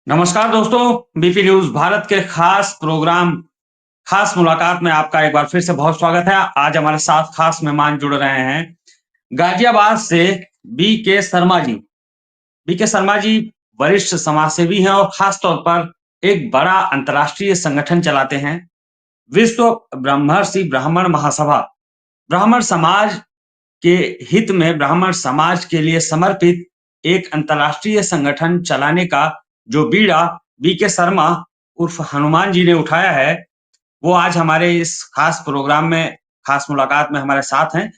नमस्कार दोस्तों, BP news Bharat के खास प्रोग्राम, खास मुलाकात में आपका एक बार फिर से बहुत स्वागत है। आज हमारे साथ खास मेहमान जुड़ रहे हैं, गाज़ियाबाद से बीके शर्मा जी। बीके शर्मा जी वरिष्ठ समाजसेवी हैं और खास तौर पर एक बड़ा अंतर्राष्ट्रीय संगठन चलाते हैं, विश्व ब्रह्मर्षि ब्राह्मण महासभा। ब्राह्मण समाज के हित में ब्राह्मण समाज के लिए समर्पित एक अंतर्राष्ट्रीय संगठन चलाने का जो बीड़ा बीके शर्मा उर्फ हनुमान जी ने उठाया है, वो आज हमारे इस खास प्रोग्राम में, खास मुलाकात में हमारे साथ हैं।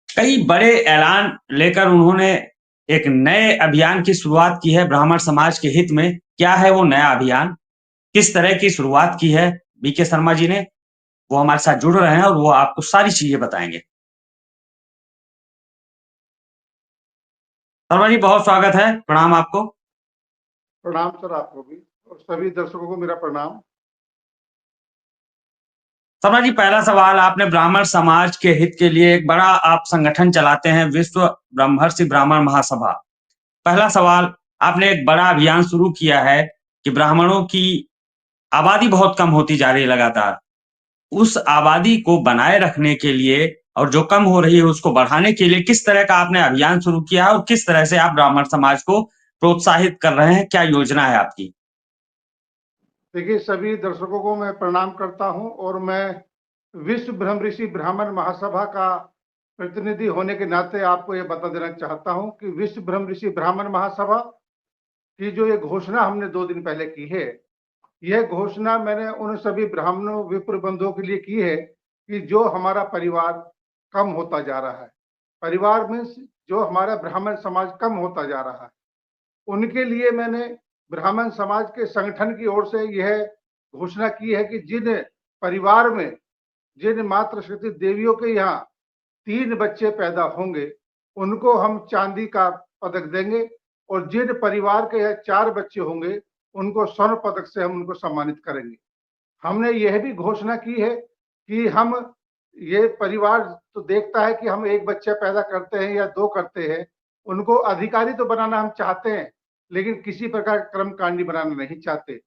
कई बड़े ऐलान लेकर उन्होंने एक नए अभियान की शुरुआत की है ब्राह्मण समाज के हित में। क्या है वो नया अभियान? किस तरह की शुरुआत की है बीके शर्मा जी ने? वो हमारे साथ जुड़ रहे हैं और वो आपको सारी चीज़ें बताएँगे। शर्मा जी बहुत स्वागत है, प्रणाम आपको। प्रणाम सर आपको भी और सभी दर्शकों को मेरा प्रणाम। शर्मा जी पहला सवाल, आपने ब्राह्मण समाज के हित के लिए एक बड़ा आप संगठन चलाते हैं, विश्व ब्रह्मर्षि ब्राह्मण महासभा। पहला सवाल, आपने एक बड़ा अभियान शुरू किया है कि ब्राह्मणों की आबादी बहुत कम होती जा रही है लगातार। उस आबादी को बनाए रखने के लिए और जो कम हो रही है उसको बढ़ाने के लिए किस तरह का आपने अभियान शुरू किया है और किस तरह से आप ब्राह्मण समाज को प्रोत्साहित कर रहे हैं? क्या योजना है आपकी? देखिए, सभी दर्शकों को मैं प्रणाम करता हूं और मैं विश्व ब्रह्मऋषि ब्राह्मण महासभा का प्रतिनिधि होने के नाते आपको यह बता देना चाहता हूं कि विश्व ब्रह्मऋषि ब्राह्मण महासभा की जो ये घोषणा हमने 2 दिन पहले की है, यह घोषणा मैंने उन सभी ब्राह्मणों विप्र बंधुओं के लिए की है कि जो हमारा परिवार कम होता जा रहा है। परिवार मीन्स जो हमारा ब्राह्मण समाज कम होता जा रहा है, उनके लिए मैंने ब्राह्मण समाज के संगठन की ओर से यह घोषणा की है कि जिन परिवार में जिन मातृशक्ति देवियों के यहाँ 3 बच्चे पैदा होंगे, उनको हम चांदी का पदक देंगे और जिन परिवार के यहाँ 4 बच्चे होंगे, उनको स्वर्ण पदक से हम उनको सम्मानित करेंगे। हमने यह भी घोषणा की है कि हम ये परिवार तो देखता है कि हम 1 बच्चा पैदा करते हैं या 2 करते हैं, उनको अधिकारी तो बनाना हम चाहते हैं, लेकिन किसी प्रकार कर्मकांडी बनाना नहीं चाहते।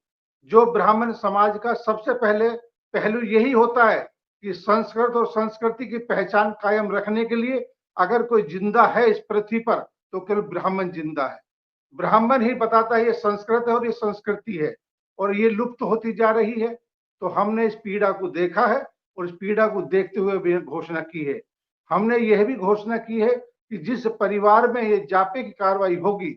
जो ब्राह्मण समाज का सबसे पहले पहलू यही होता है कि संस्कृत और संस्कृति की पहचान कायम रखने के लिए अगर कोई जिंदा है इस पृथ्वी पर, तो केवल ब्राह्मण जिंदा है। ब्राह्मण ही बताता है ये संस्कृत है और ये संस्कृति है और ये लुप्त होती जा रही है। तो हमने इस पीड़ा को देखा है और इस पीड़ा को देखते हुए भी घोषणा की है। हमने यह भी घोषणा की है कि जिस परिवार में ये जापे की कार्रवाई होगी,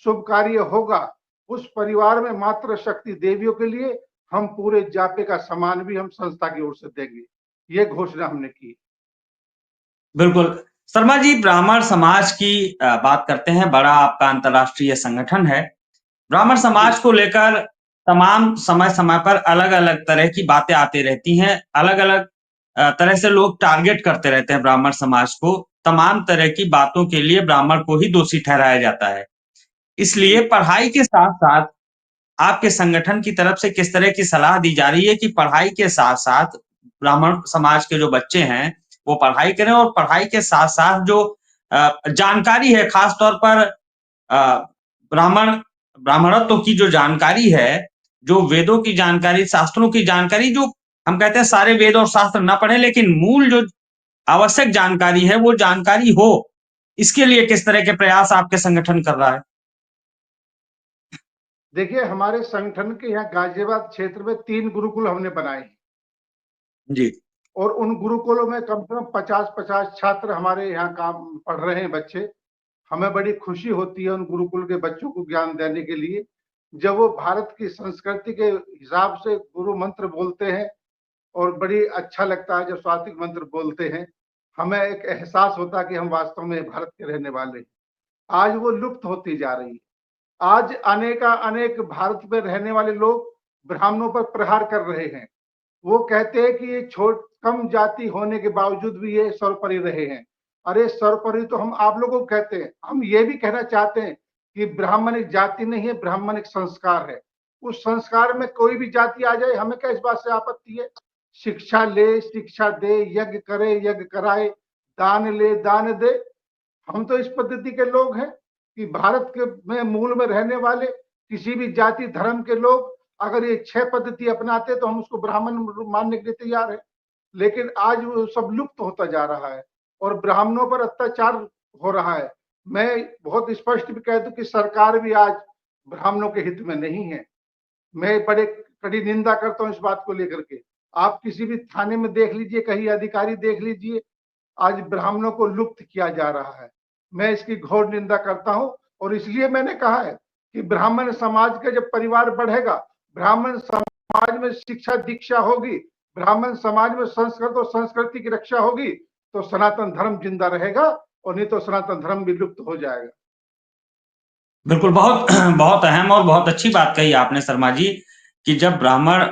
शुभ कार्य होगा, उस परिवार में मात्र शक्ति देवियों के लिए हम पूरे जापे का सम्मान भी हम संस्था की ओर से देंगे। ये घोषणा हमने की। बिल्कुल। शर्मा जी, ब्राह्मण समाज की बात करते हैं, बड़ा आपका अंतर्राष्ट्रीय संगठन है। ब्राह्मण जी, समाज को लेकर तमाम समय-समय पर अलग-अलग तरह की बातें आती रहती हैं। अलग-अलग तरह से लोग टारगेट करते रहते हैं ब्राह्मण समाज को। तमाम तरह की बातों के लिए ब्राह्मण को ही दोषी ठहराया जाता है। इसलिए जी। पढ़ाई के साथ-साथ आपके संगठन की तरफ से किस तरह की सलाह दी जा रही है कि पढ़ाई के साथ-साथ ब्राह्मण समाज के जो बच्चे हैं, वो पढ़ाई करें और पढ़ाई के साथ-साथ जो जानकारी है, खास तौर पर अ, ब्राह्मणत्व की जो जानकारी है, जो वेदों की जानकारी, शास्त्रों की जानकारी, जो हम कहते हैं सारे वेद और शास्त्र ना पढ़ें, लेकिन मूल जो आवश्यक जानकारी है, वो जानकारी हो। इसके लिए किस तरह के प्रयास आपके संगठन कर रहा है? देखिए, हमारे संगठन के यहाँ गाजियाबाद क्षेत्र में 3 गुरुकुल हमने बनाए हैं जी, और उन गुरुकुलों में कम से कम 50-50 छात्र हमारे यहाँ काम पढ़ रहे हैं बच्चे। हमें बड़ी खुशी होती है उन गुरुकुल के बच्चों को ज्ञान देने के लिए। जब वो भारत की संस्कृति के हिसाब से गुरु मंत्र बोलते हैं और बड़ी अच्छा लगता है जब स्वातिक मंत्र बोलते हैं। हमें एक एहसास होता है कि हम वास्तव में भारत के रहने वाले हैं। आज वो लुप्त होती जा रही है। आज अनेक भारत में रहने वाले लोग ब्राह्मणों पर प्रहार कर रहे हैं। वो कहते हैं कि ये कम जाति होने के बावजूद भी ये सर्वोपरि रहे हैं। अरे सर्वोपरि तो हम आप लोगों को कहते हैं। हम ये भी कहना चाहते हैं कि ब्राह्मण एक जाति नहीं है, ब्राह्मण एक संस्कार है। उस संस्कार में कोई भी जाति आ जाए, हमें क्या इस बात से आपत्ति है? शिक्षा ले, शिक्षा दे, यज्ञ करे, यज्ञ कराए, दान ले, दान दे। हम तो इस पद्धति के लोग हैं कि भारत के में मूल में रहने वाले किसी भी जाति धर्म के लोग अगर ये 6 पद्धति अपनाते तो हम उसको ब्राह्मण मानने के लिए तैयार है। लेकिन आज वो सब लुप्त होता जा रहा है और ब्राह्मणों पर अत्याचार हो रहा है। मैं बहुत स्पष्ट भी कह दूं कि सरकार भी आज ब्राह्मणों के हित में नहीं है। मैं बड़े कड़ी निंदा करता हूं इस बात को लेकर के। आप किसी भी थाने में देख लीजिए, कहीं अधिकारी देख लीजिए, आज ब्राह्मणों को लुप्त किया जा रहा है। मैं इसकी घोर निंदा करता हूं और इसलिए मैंने कहा है कि ब्राह्मण समाज का जब परिवार बढ़ेगा, ब्राह्मण समाज में शिक्षा दीक्षा होगी, ब्राह्मण समाज में संस्कृत और संस्कृति की रक्षा होगी, तो सनातन धर्म जिंदा रहेगा और नहीं तो सनातन धर्म भी लुप्त हो जाएगा। बिल्कुल, बहुत बहुत अहम और बहुत अच्छी बात कही आपने शर्मा जी कि जब ब्राह्मण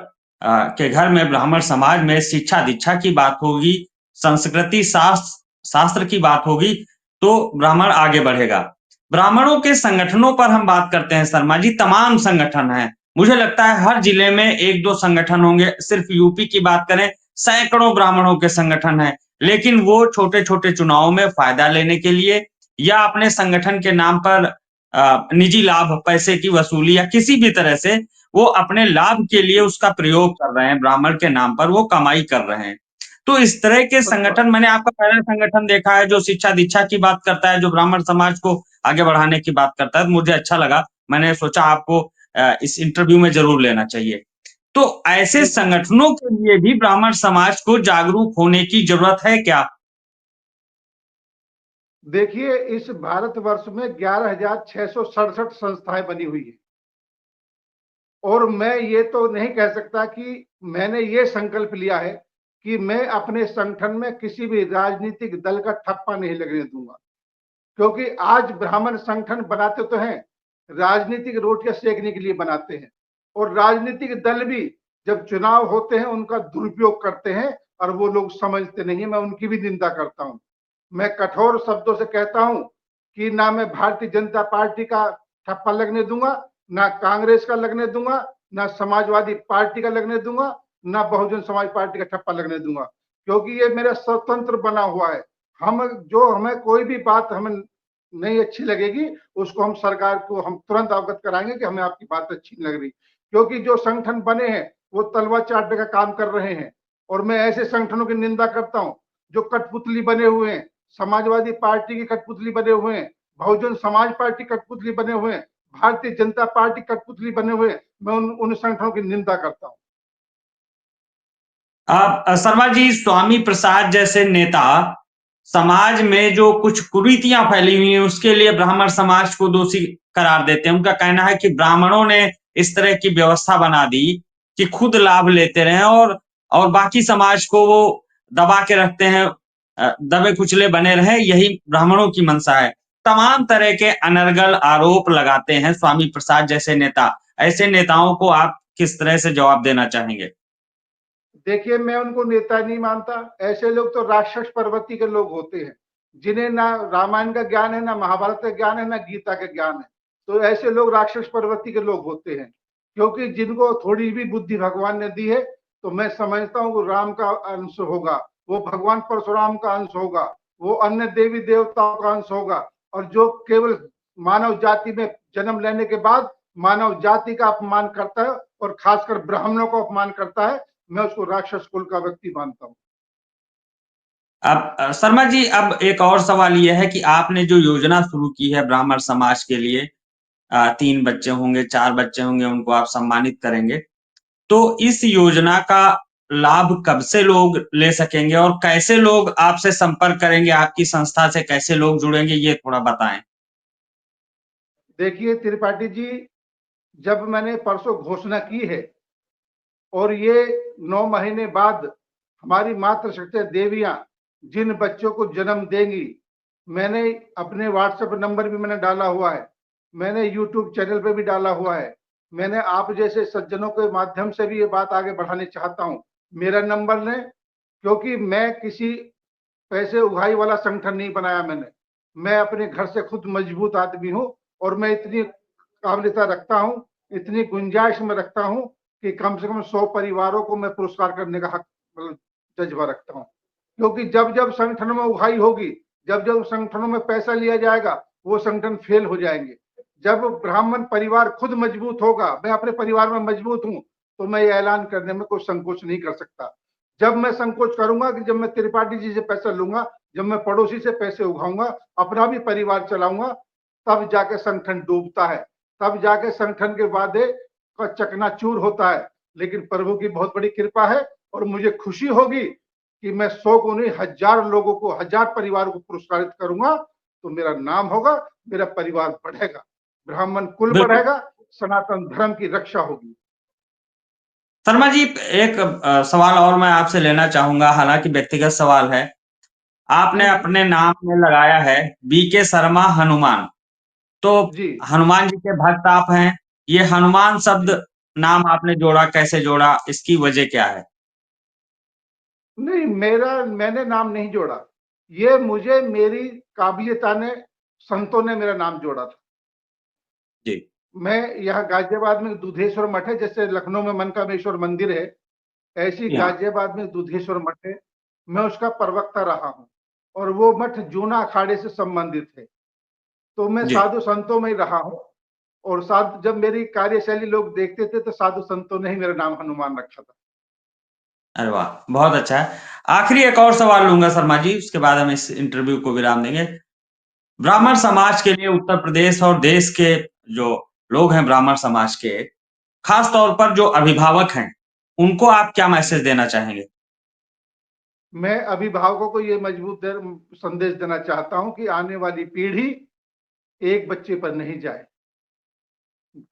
के घर में, ब्राह्मण समाज में शिक्षा दीक्षा की बात होगी, संस्कृति शास्त्र की बात होगी, तो ब्राह्मण आगे बढ़ेगा। ब्राह्मणों के संगठनों पर हम बात करते हैं शर्मा जी, तमाम संगठन हैं। मुझे लगता है हर जिले में 1-2 संगठन होंगे। सिर्फ यूपी की बात करें, सैकड़ों ब्राह्मणों के संगठन हैं। लेकिन वो छोटे-छोटे चुनावों में फायदा लेने के लिए या अपने संगठन के नाम पर निजी लाभ, पैसे की वसूली या किसी भी तरह से वो अपने लाभ के लिए उसका प्रयोग कर रहे हैं, ब्राह्मण के नाम पर वो कमाई कर रहे हैं। तो इस तरह के संगठन, मैंने आपका पहला संगठन देखा है जो शिक्षा दीक्षा की बात करता है, जो ब्राह्मण समाज को आगे बढ़ाने की बात करता है, तो मुझे अच्छा लगा। मैंने सोचा आपको इस इंटरव्यू में जरूर लेना चाहिए। तो ऐसे संगठनों के लिए भी ब्राह्मण समाज को जागरूक होने की जरूरत है क्या? देखिए, इस भारतवर्ष में 11,667 संस्थाएं बनी हुई है और मैं ये तो नहीं कह सकता कि मैंने ये संकल्प लिया है कि मैं अपने संगठन में किसी भी राजनीतिक दल का ठप्पा नहीं लगने दूंगा, क्योंकि आज ब्राह्मण संगठन बनाते तो हैं, राजनीतिक रोटियां सेकने के लिए बनाते हैं और राजनीतिक दल भी जब चुनाव होते हैं उनका दुरुपयोग करते हैं और वो लोग समझते नहीं है। मैं उनकी भी निंदा करता हूं। मैं कठोर शब्दों से कहता हूं कि ना मैं भारतीय जनता पार्टी का ठप्पा लगने दूंगा, ना कांग्रेस का लगने दूंगा, ना समाजवादी पार्टी का लगने दूंगा, ना बहुजन समाज पार्टी का ठप्पा लगने दूंगा, क्योंकि ये मेरा स्वतंत्र बना हुआ है। हमें कोई भी बात हमें नहीं अच्छी लगेगी, उसको हम सरकार को हम तुरंत अवगत कराएंगे कि हमें आपकी बात अच्छी नहीं लग रही, क्योंकि जो संगठन बने हैं वो तलवार चाटने का काम कर रहे हैं और मैं ऐसे संगठनों की निंदा करता हूं जो कठपुतली बने हुए हैं। समाजवादी पार्टी की कठपुतली बने हुए हैं, बहुजन समाज पार्टी कठपुतली बने हुए हैं, भारतीय जनता पार्टी कठपुतली बने हुए हैं। मैं उन संगठनों की निंदा करता हूं। आप शर्मा जी, स्वामी प्रसाद जैसे नेता समाज में जो कुछ कुरीतियां फैली हुई हैं उसके लिए ब्राह्मण समाज को दोषी करार देते हैं। उनका कहना है कि ब्राह्मणों ने इस तरह की व्यवस्था बना दी कि खुद लाभ लेते रहे और बाकी समाज को वो दबा के रखते हैं, दबे कुचले बने रहे, यही ब्राह्मणों की मंशा है। तमाम तरह के अनर्गल आरोप लगाते हैं स्वामी प्रसाद जैसे नेता। ऐसे नेताओं को आप किस तरह से जवाब देना चाहेंगे? देखिए, मैं उनको नेता नहीं मानता। ऐसे लोग तो राक्षस प्रवृत्ति के लोग होते हैं, जिन्हें ना रामायण का ज्ञान है, ना महाभारत का ज्ञान है, ना गीता का ज्ञान है। तो ऐसे लोग राक्षस प्रवृत्ति के लोग होते हैं, क्योंकि जिनको थोड़ी भी बुद्धि भगवान ने दी है, तो मैं समझता हूँ वो राम का अंश होगा, वो भगवान परशुराम का अंश होगा, वो अन्य देवी देवताओं का अंश होगा, और जो केवल मानव जाति में जन्म लेने के बाद मानव जाति का अपमान करता है और खासकर ब्राह्मणों को अपमान करता है, मैं उसको राक्षस कुल का व्यक्ति मानता हूँ। अब शर्मा जी, अब एक और सवाल ये है कि आपने जो योजना शुरू की है ब्राह्मण समाज के लिए, 3 बच्चे होंगे, 4 बच्चे होंगे, उनको आप सम्मानित करेंगे। तो इस योजना का लाभ कब से लोग ले सकेंगे और कैसे लोग आपसे संपर्क करेंगे, आपकी संस्था से कैसे लोग जुड़ेंगे, ये थोड़ा बताएं। देखिए त्रिपाठी जी, जब मैंने परसों घोषणा की है और ये 9 महीने बाद हमारी मातृशक्ति देवियां जिन बच्चों को जन्म देंगी, मैंने अपने व्हाट्सएप नंबर भी मैंने डाला हुआ है, मैंने यूट्यूब चैनल पे भी डाला हुआ है, मैंने आप जैसे सज्जनों के माध्यम से भी ये बात आगे बढ़ाने चाहता हूँ। मेरा नंबर लें, क्योंकि मैं किसी पैसे उगाही वाला संगठन नहीं बनाया मैंने। मैं अपने घर से खुद मजबूत आदमी हूँ और मैं इतनी काबिलियत रखता हूँ, इतनी गुंजाइश में रखता हूँ कि कम से कम 100 परिवारों को मैं पुरस्कार करने का हक मतलब जज्बा रखता हूँ। क्योंकि जब जब संगठनों में उगाही होगी, जब जब संगठनों में पैसा लिया जाएगा, वो संगठन फेल हो जाएंगे। जब ब्राह्मण परिवार खुद मजबूत होगा, मैं अपने परिवार में मजबूत हूं, तो मैं ये ऐलान करने में कोई संकोच नहीं कर सकता। जब मैं संकोच करूंगा कि जब मैं त्रिपाठी जी से पैसा लूंगा, जब मैं पड़ोसी से पैसे उगाऊंगा, अपना भी परिवार चलाऊंगा, तब जाके संगठन डूबता है, तब जाके संगठन के वादे का चकनाचूर होता है। लेकिन प्रभु की बहुत बड़ी कृपा है और मुझे खुशी होगी कि मैं 100 को नहीं 1000 लोगों को, 1000 परिवारों को पुरस्कारित करूंगा, तो मेरा नाम होगा, मेरा परिवार बढ़ेगा, ब्राह्मण कुल बिल्कुल बढ़ेगा, सनातन धर्म की रक्षा होगी। शर्मा जी, एक सवाल और मैं आपसे लेना चाहूंगा, हालांकि व्यक्तिगत सवाल है। आपने जी अपने नाम में लगाया है बीके शर्मा हनुमान, तो जी हनुमान जी के भक्त आप हैं। ये हनुमान शब्द जी नाम आपने जोड़ा, कैसे जोड़ा, इसकी वजह क्या है? नहीं, मैंने नाम नहीं जोड़ा, ये मुझे मेरी काबिलियता ने, संतों ने मेरा नाम जोड़ा था। जी। मैं यहाँ गाजियाबाद में दुधेश्वर मठ है, जैसे लखनऊ में मनकामेश्वर मंदिर है, ऐसी जी हाँ। गाजियाबाद में दुधेश्वर मठ है, मैं उसका प्रवक्ता रहा हूँ और वो मठ जूना अखाड़े से संबंधित है। तो मैं जी। साधु संतों में ही रहा हूँ और साधु, जब मेरी कार्यशैली लोग देखते थे तो साधु संतों ने ही मेरा नाम हनुमान रखा था। अरे वाह! बहुत अच्छा है। आखिरी एक और सवाल लूँगा शर्मा जी, उसके बाद हम इस इंटरव्यू को विराम देंगे। ब्राह्मण जी समाज के लिए उत्तर प्रदेश और देश के जो लोग हैं ब्राह्मण समाज के, खास तौर पर जो अभिभावक हैं, उनको आप क्या मैसेज देना चाहेंगे? मैं अभिभावकों को ये संदेश देना चाहता हूँ कि आने वाली पीढ़ी एक बच्चे पर नहीं जाए,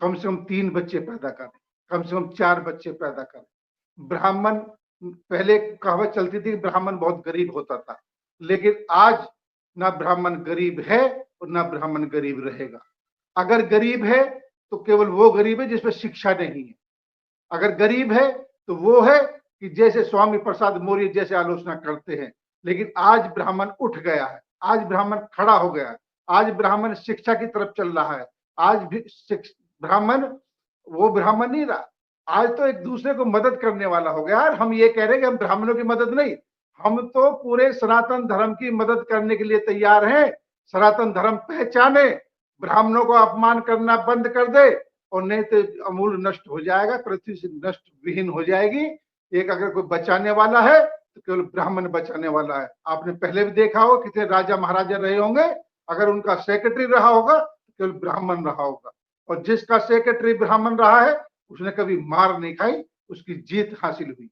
कम से कम 3 बच्चे पैदा करें, कम से कम 4 बच्चे पैदा करें। ब्राह्मण, पहले कहावत चलती थी ब्राह्मण बहुत गरीब होता था, लेकिन आज ना ब्राह्मण गरीब है और ना ब्राह्मण गरीब रहेगा। अगर गरीब है तो केवल वो गरीब है जिसमें शिक्षा नहीं है। अगर गरीब है तो वो है कि जैसे स्वामी प्रसाद मौर्य जैसे आलोचना करते हैं। लेकिन आज ब्राह्मण उठ गया है, आज ब्राह्मण खड़ा हो गया है, आज ब्राह्मण शिक्षा की तरफ चल रहा है। आज भी ब्राह्मण वो ब्राह्मण नहीं रहा, आज तो एक दूसरे को मदद करने वाला हो गया। हम ये कह रहे हैं कि हम ब्राह्मणों की मदद नहीं, हम तो पूरे सनातन धर्म की मदद करने के लिए तैयार हैं। सनातन धर्म पहचाने, ब्राह्मणों को अपमान करना बंद कर दे और नहीं तो अमूल नष्ट हो जाएगा, पृथ्वी से नष्ट विहीन हो जाएगी। एक अगर कोई बचाने वाला है तो केवल ब्राह्मण बचाने वाला है। आपने पहले भी देखा हो कितने राजा महाराजा रहे होंगे, अगर उनका सेक्रेटरी रहा होगा तो केवल ब्राह्मण रहा होगा, और जिसका सेक्रेटरी ब्राह्मण रहा है उसने कभी मार नहीं खाई, उसकी जीत हासिल हुई।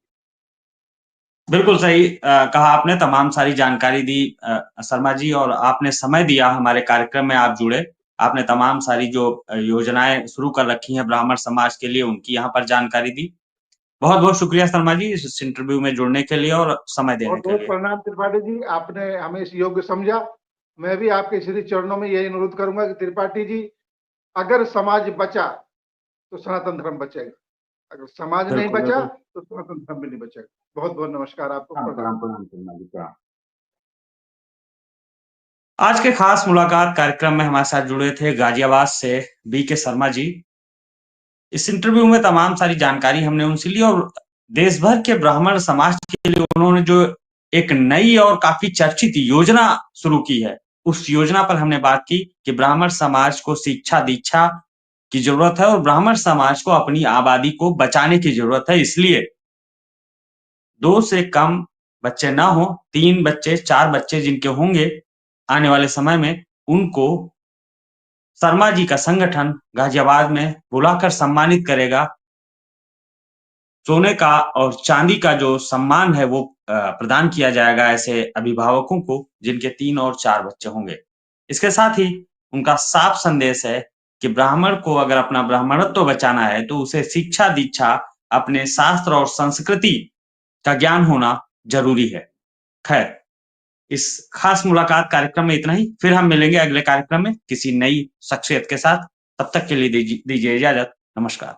बिल्कुल सही कहा आपने, तमाम सारी जानकारी दी शर्मा जी, और आपने समय दिया हमारे कार्यक्रम में आप जुड़े। आपने तमाम सारी जो योजनाएँ शुरू कर रखी हैं ब्राह्मण समाज के लिए, उनकी यहाँ पर जानकारी दी। बहुत-बहुत शुक्रिया शर्मा जी इस इंटरव्यू में जुड़ने के लिए और समय देने बहुत के बहुत लिए। प्रणाम त्रिपाठी जी, आपने हमें इस योग्य समझा। मैं भी आपके श्री चरणों में यही अनुरोध करूंगा कि त्रिपाठी जी, अगर समाज बचा तो सनातन धर्म बचेगा, अगर समाज नहीं बिल्कुल, बचा बिल्कुल। तो सनातन धर्म भी नहीं बचेगा। बहुत बहुत नमस्कार आपको, हाँ, प्रणाम। प्रणाम, प्रणाम शर्मा जी, प्रणाम। आज के खास मुलाकात कार्यक्रम में हमारे साथ जुड़े थे गाजियाबाद से बीके शर्मा जी। इस इंटरव्यू में तमाम सारी जानकारी हमने उनसे ली और देश भर के ब्राह्मण समाज के लिए उन्होंने जो एक नई और काफ़ी चर्चित योजना शुरू की है, उस योजना पर हमने बात की कि ब्राह्मण समाज को शिक्षा-दीक्षा की ज़रूरत है और ब्राह्मण समाज को अपनी आबादी को बचाने की ज़रूरत है। इसलिए 2 से कम बच्चे ना हों, 3 बच्चे, 4 बच्चे जिनके होंगे आने वाले समय में, उनको शर्मा जी का संगठन गाज़ियाबाद में बुलाकर सम्मानित करेगा। सोने का और चांदी का जो सम्मान है वो प्रदान किया जाएगा ऐसे अभिभावकों को जिनके 3 और 4 बच्चे होंगे। इसके साथ ही उनका साफ संदेश है कि ब्राह्मण को अगर अपना ब्राह्मणत्व बचाना है तो उसे शिक्षा-दीक्षा, अपने शास्त्र और संस्कृति का ज्ञान होना ज़रूरी है। खैर, इस खास मुलाकात कार्यक्रम में इतना ही। फिर हम मिलेंगे अगले कार्यक्रम में किसी नई शख्सियत के साथ। तब तक के लिए दीजिए इजाज़त। नमस्कार।